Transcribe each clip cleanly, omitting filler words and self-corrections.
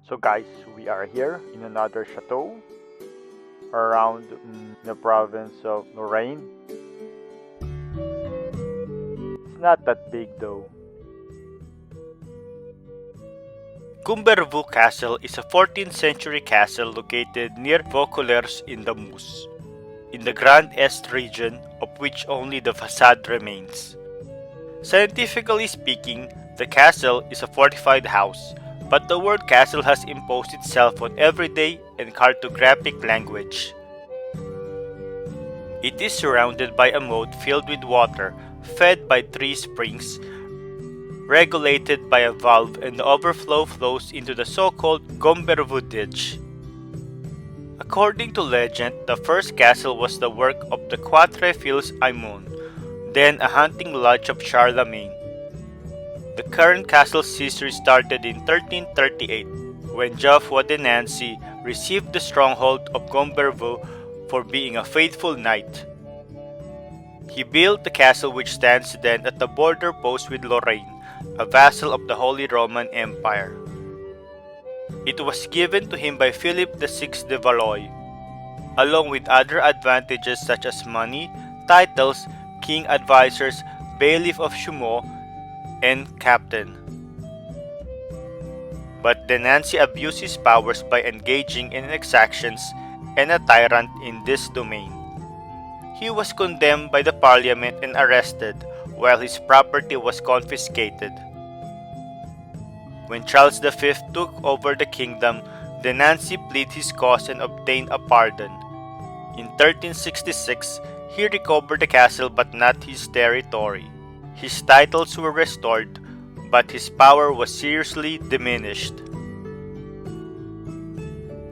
So guys, we are here in another chateau around the province of Lorraine. It's not that big though. Gombervaux Castle is a 14th century castle located near Vaucouleurs in the Meuse, in the Grand Est region, of which only the facade remains. Scientifically speaking, the castle is a fortified house, but the word castle has imposed itself on everyday and cartographic language. It is surrounded by a moat filled with water, fed by 3 springs, regulated by a valve, and the overflow flows into the so-called Gombervaux ditch. According to legend, the first castle was the work of the Quatre Fils Aymon, then a hunting lodge of Charlemagne. The current castle's history started in 1338, when Geoffroy de Nancy received the stronghold of Gombervaux for being a faithful knight. He built the castle which stands then at the border post with Lorraine, a vassal of the Holy Roman Empire. It was given to him by Philip VI de Valois, along with other advantages such as money, titles, king advisors, bailiff of Chaumont, and captain. But de Nancy abused his powers by engaging in exactions and a tyrant in this domain. He was condemned by the parliament and arrested, while his property was confiscated. When Charles V took over the kingdom, de Nancy pleaded his cause and obtained a pardon. In 1366, he recovered the castle but not his territory. His titles were restored, but his power was seriously diminished.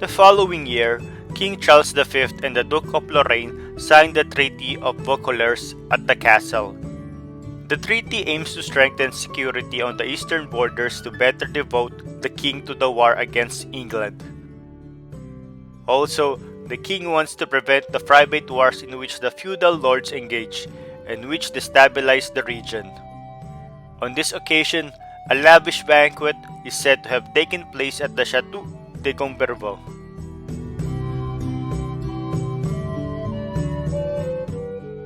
The following year, King Charles V and the Duke of Lorraine signed the Treaty of Vaucouleurs at the castle. The treaty aims to strengthen security on the eastern borders to better devote the king to the war against England. Also, the king wants to prevent the private wars in which the feudal lords engage and which destabilize the region. On this occasion, a lavish banquet is said to have taken place at the Château de Gombervaux.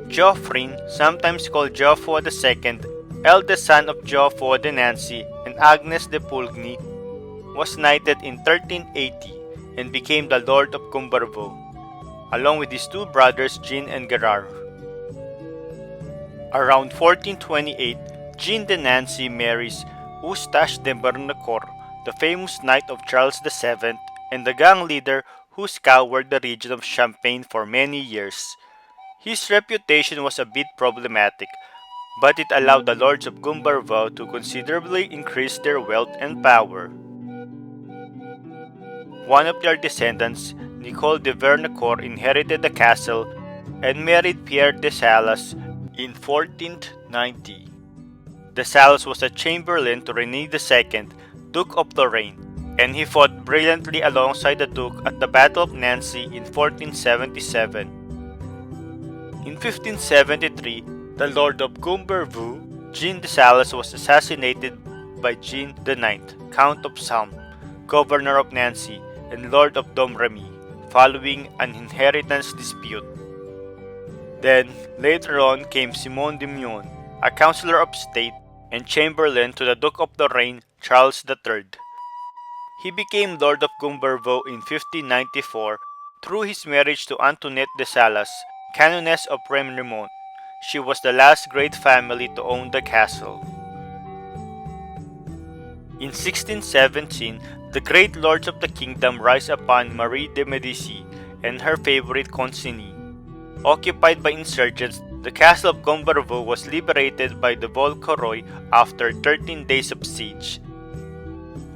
Geoffrin, sometimes called Geoffroy II, eldest son of Geoffroy de Nancy and Agnes de Poligny, was knighted in 1380 and became the Lord of Gombervaux, along with his 2 brothers Jean and Gerard. Around 1428, Jean de Nancy marries Eustache de Bernecourt, the famous knight of Charles VII and the gang leader who scoured the region of Champagne for many years. His reputation was a bit problematic, but it allowed the lords of Gombervaux to considerably increase their wealth and power. One of their descendants, Nicole de Vernecourt, inherited the castle and married Pierre de Salas in 1490. De Salas was a chamberlain to René II, Duke of Lorraine, and he fought brilliantly alongside the Duke at the Battle of Nancy in 1477. In 1573, the Lord of Gombervaux, Jean de Salas, was assassinated by Jean IX, Count of Salm, Governor of Nancy, and Lord of Domremy, following an inheritance dispute. Then, later on came Simon de Mion, a councillor of state and chamberlain to the Duke of Lorraine, Charles III. He became Lord of Gombervaux in 1594 through his marriage to Antoinette de Salas, Canoness of Remiremont. She was the last great family to own the castle. In 1617, the great lords of the kingdom rise upon Marie de Medici and her favorite Concini. Occupied by insurgents, the castle of Gombervaux was liberated by the Vauquerois after 13 days of siege.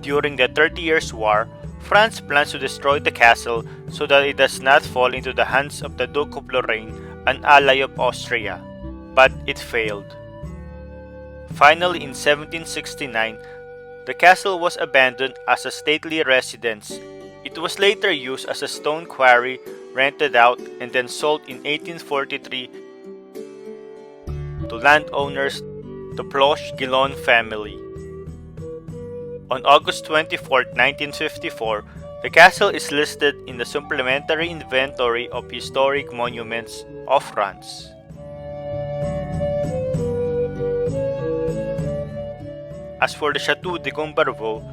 During the 30 Years' War, France plans to destroy the castle so that it does not fall into the hands of the Duke of Lorraine, an ally of Austria, but it failed. Finally, in 1769, the castle was abandoned as a stately residence. It was later used as a stone quarry, rented out, and then sold in 1843 to landowners, the Ploche-Guillon family. On August 24, 1954, the castle is listed in the Supplementary Inventory of Historic Monuments of France. As for the Chateau de Gombervaux,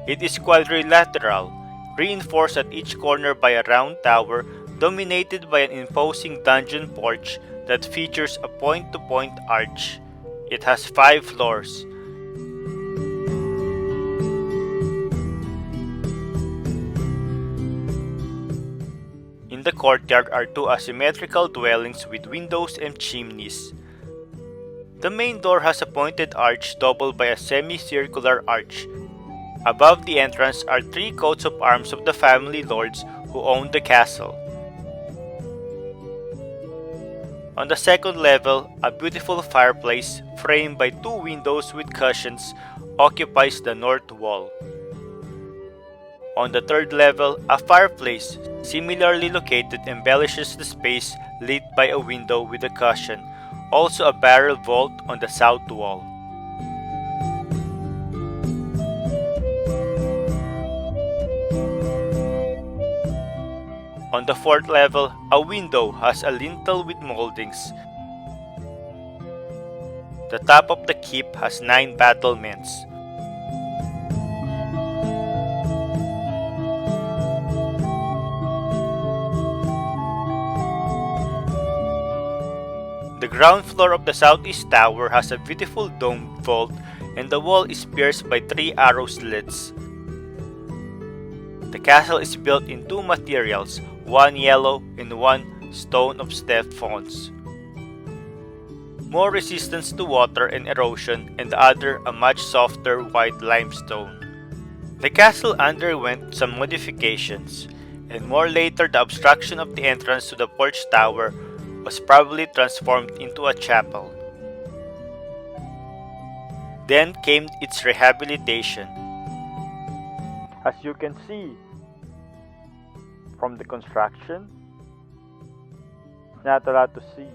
it is quadrilateral, reinforced at each corner by a round tower dominated by an imposing dungeon porch that features a point-to-point arch. It has 5 floors. In the courtyard are 2 asymmetrical dwellings with windows and chimneys. The main door has a pointed arch doubled by a semicircular arch. Above the entrance are 3 coats of arms of the family lords who owned the castle. On the second level, a beautiful fireplace framed by 2 windows with cushions occupies the north wall. On the third level, a fireplace similarly located embellishes the space lit by a window with a cushion, also a barrel vault on the south wall. On the fourth level, a window has a lintel with moldings. The top of the keep has 9 battlements. The ground floor of the southeast tower has a beautiful domed vault, and the wall is pierced by 3 arrow slits. The castle is built in 2 materials, one yellow and one stone of Stephans. More resistance to water and erosion, and the other a much softer white limestone. The castle underwent some modifications, and more later the obstruction of the entrance to the porch tower was probably transformed into a chapel. Then came its rehabilitation. As you can see from the construction, not a lot to see.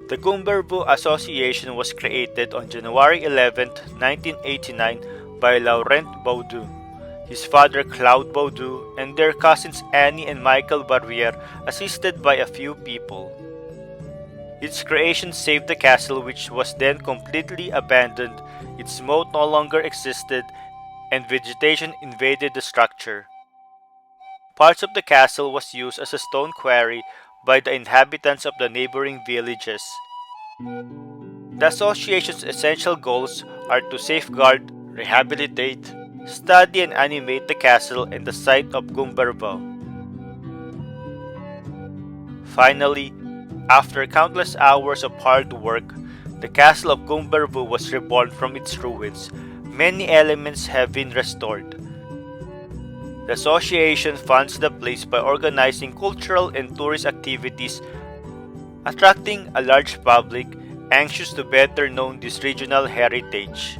The Gombervaux Association was created on January 11, 1989 by Laurent Baudu, his father Claude Baudu, and their cousins Annie and Michael Barrière, assisted by a few people. Its creation saved the castle, which was then completely abandoned. Its moat no longer existed, and vegetation invaded the structure. Parts of the castle was used as a stone quarry by the inhabitants of the neighboring villages. The association's essential goals are to safeguard, rehabilitate, study and animate the castle and the site of Gombervaux. Finally, after countless hours of hard work, the castle of Gombervaux was reborn from its ruins. Many elements have been restored. The association funds the place by organizing cultural and tourist activities, attracting a large public anxious to better know this regional heritage.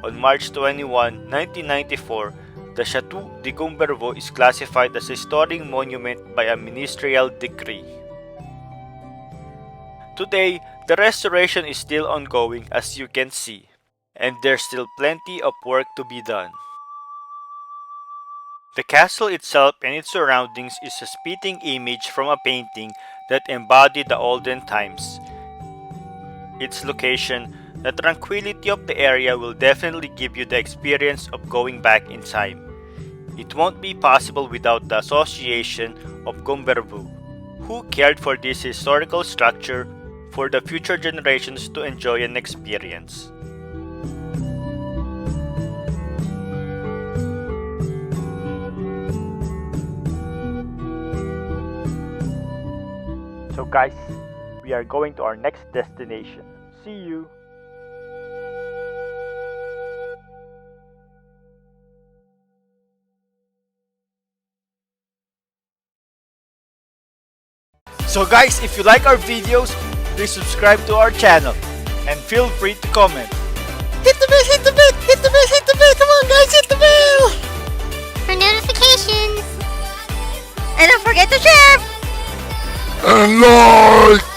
On March 21, 1994, the Chateau de Gombervaux is classified as a historic monument by a ministerial decree. Today, the restoration is still ongoing, as you can see, and there's still plenty of work to be done. The castle itself and its surroundings is a spitting image from a painting that embodied the olden times. Its location, the tranquility of the area will definitely give you the experience of going back in time. It won't be possible without the Association of Gombervaux, who cared for this historical structure for the future generations to enjoy and experience. So guys, we are going to our next destination. See you! So guys, if you like our videos, please subscribe to our channel and feel free to comment. Hit the bell, hit the bell, hit the bell, hit the bell, come on guys, hit the bell! For notifications. And don't forget to share! And like!